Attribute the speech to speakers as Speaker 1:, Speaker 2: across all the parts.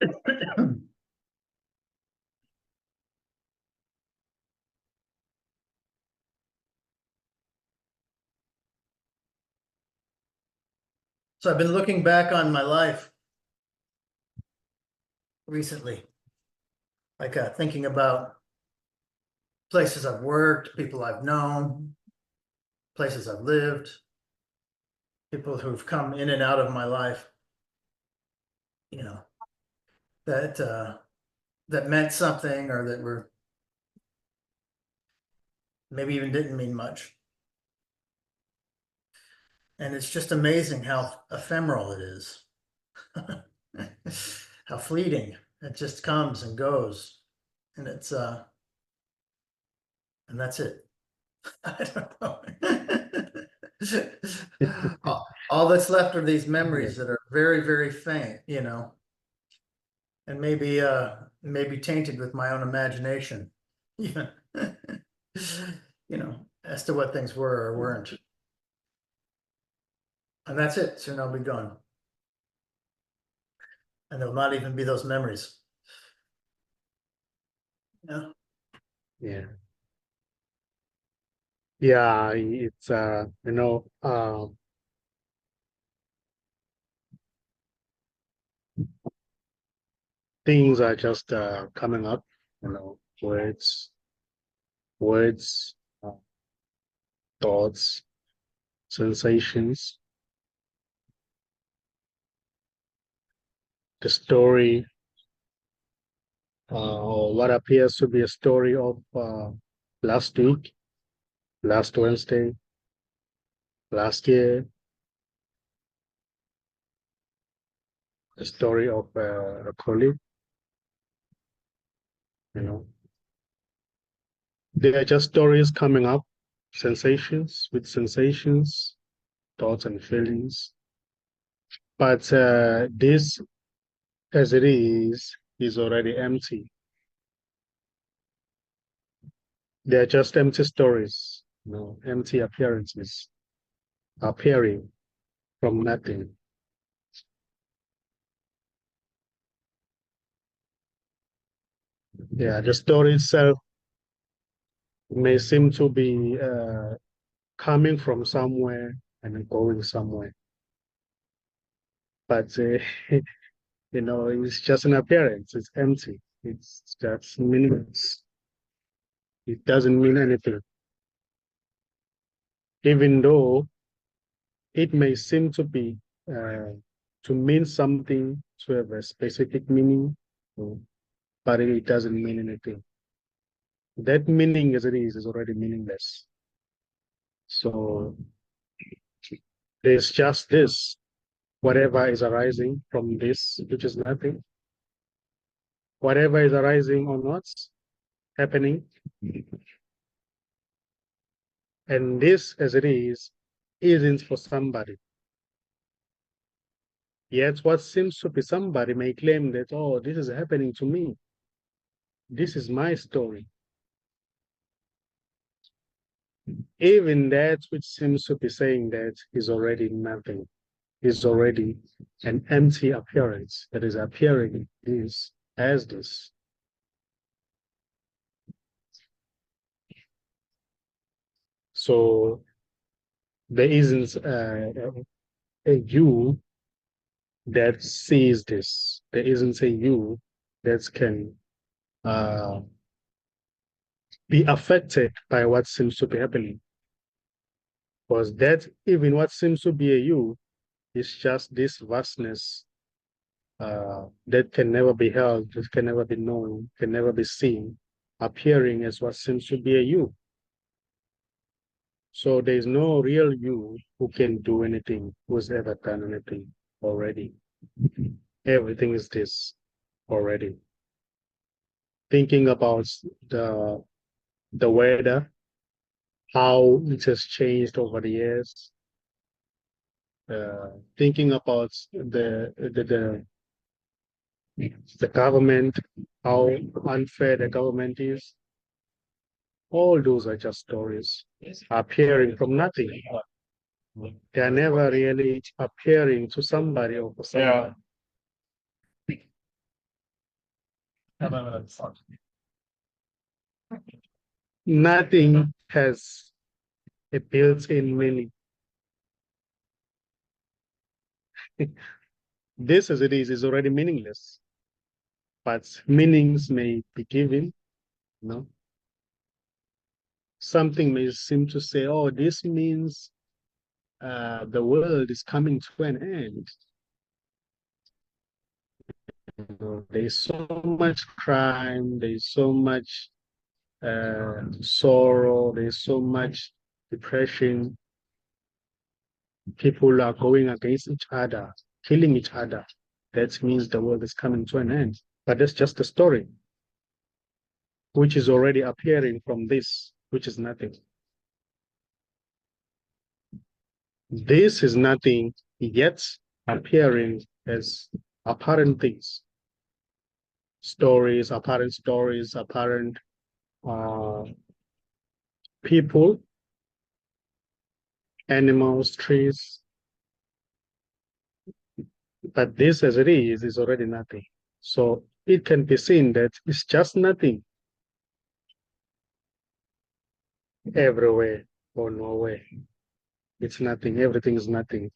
Speaker 1: So I've been looking back on my life recently, like thinking about places I've worked, people I've known, places I've lived, people who've come in and out of my life, you know, that meant something or that were maybe even didn't mean much. And it's just amazing how ephemeral it is. How fleeting it just comes and goes. And it's and that's it. I don't know. All that's left are these memories that are very, very faint, you know, and maybe tainted with my own imagination, even, you know, as to what things were or weren't. And that's it. Soon I'll be gone. And there'll not even be those memories. Yeah.
Speaker 2: Yeah. Yeah, it's things are just coming up, words, thoughts, sensations, the story, or what appears to be a story of last week, last Wednesday, last year, the story of a colleague, They are just stories coming up, sensations with sensations, thoughts and feelings. But this, as it is already empty. They are just empty stories, empty appearances, appearing from nothing. Yeah, the story itself may seem to be coming from somewhere and going somewhere. But, it's just an appearance. It's empty. It's just meaningless. It doesn't mean anything. Even though it may seem to be, to mean something, to have a specific meaning, but it doesn't mean anything. That meaning as it is already meaningless. So there's just this, whatever is arising from this, which is nothing. Whatever is arising on what's happening. And this as it is, isn't for somebody. Yet what seems to be somebody may claim that, oh, this is happening to me. This is my story. Even that which seems to be saying that is already nothing, is already an empty appearance that is appearing this as this. So there isn't a you that sees this. There isn't a you that can be affected by what seems to be happening. Because that, even what seems to be a you, is just this vastness that can never be held, that can never be known, can never be seen, appearing as what seems to be a you. So there is no real you who can do anything, who has ever done anything already. Everything is this already. Thinking about the weather, how it has changed over the years. Thinking about the government, how unfair the government is. All those are just stories appearing from nothing. They are never really appearing to somebody or for somebody. Nothing has a built-in meaning. This as it is already meaningless, but meanings may be given, you know. Something may seem to say, oh, this means the world is coming to an end. You know, there's so much crime, there's so much sorrow, there's so much depression. People are going against each other, killing each other. That means the world is coming to an end. But that's just a story, which is already appearing from this, which is nothing. This is nothing yet appearing as apparent things. Stories, apparent people, animals, trees. But this as it is already nothing. So it can be seen that it's just nothing everywhere or nowhere. It's nothing, everything is nothing.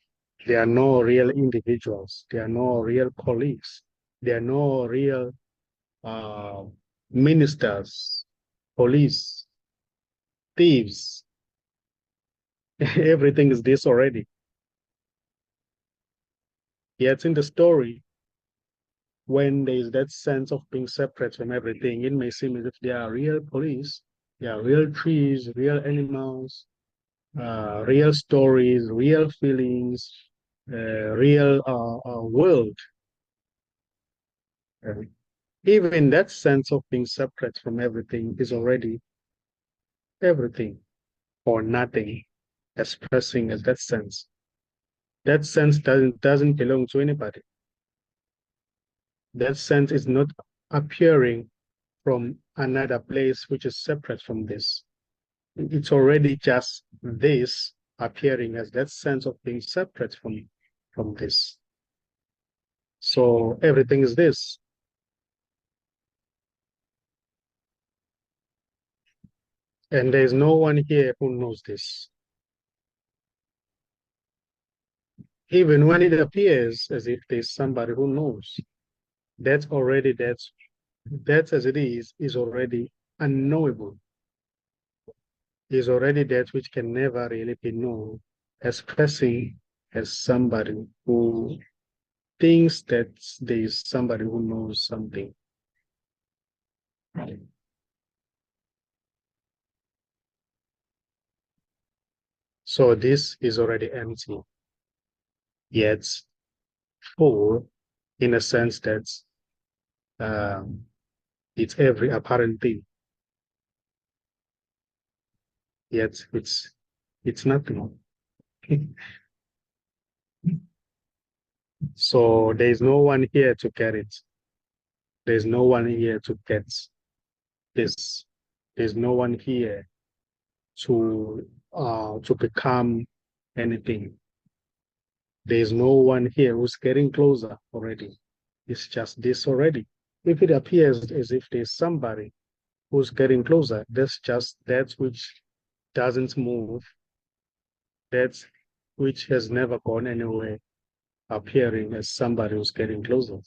Speaker 2: There are no real individuals. There are no real colleagues. There are no real ministers, police, thieves. Everything is this already. Yet in the story, when there is that sense of being separate from everything, it may seem as if there are real police, there are real trees, real animals, real stories, real feelings, real world. Even that sense of being separate from everything is already everything or nothing, expressing as that sense. That sense doesn't belong to anybody. That sense is not appearing from another place which is separate from this. It's already just this appearing as that sense of being separate from this. So everything is this. And there's no one here who knows this. Even when it appears as if there's somebody who knows, that's already that as it is already unknowable. Is already that which can never really be known, expressing as somebody who thinks that there is somebody who knows something. So this is already empty, yet full in a sense that it's every apparent thing, yet it's nothing. So there's no one here to get it. There's no one here to get this. There's no one here to become anything. There's no one here who's getting closer already. It's just this already. If it appears as if there's somebody who's getting closer, that's just that which doesn't move, that's which has never gone anywhere, appearing as somebody who's getting closer.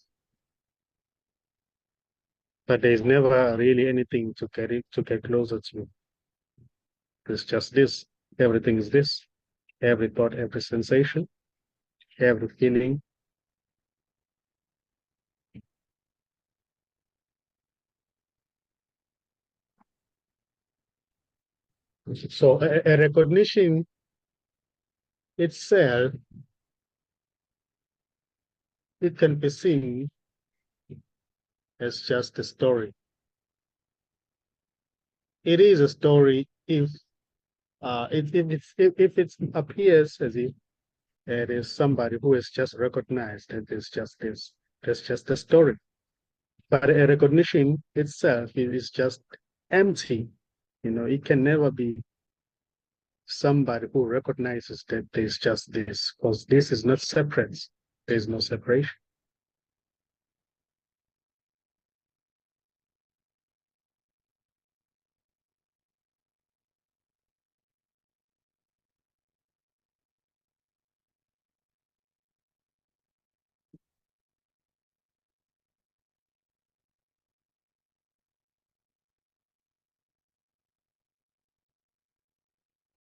Speaker 2: But there's never really anything to get closer to. It's just this. Everything is this. Every thought, every sensation, every feeling. So a recognition itself, it can be seen as just a story. It is a story if it appears as if it is somebody who has just recognized that it's just this. That's just a story. But a recognition itself is just empty. You know, it can never be somebody who recognizes that there's just this, because this is not separate. There's no separation.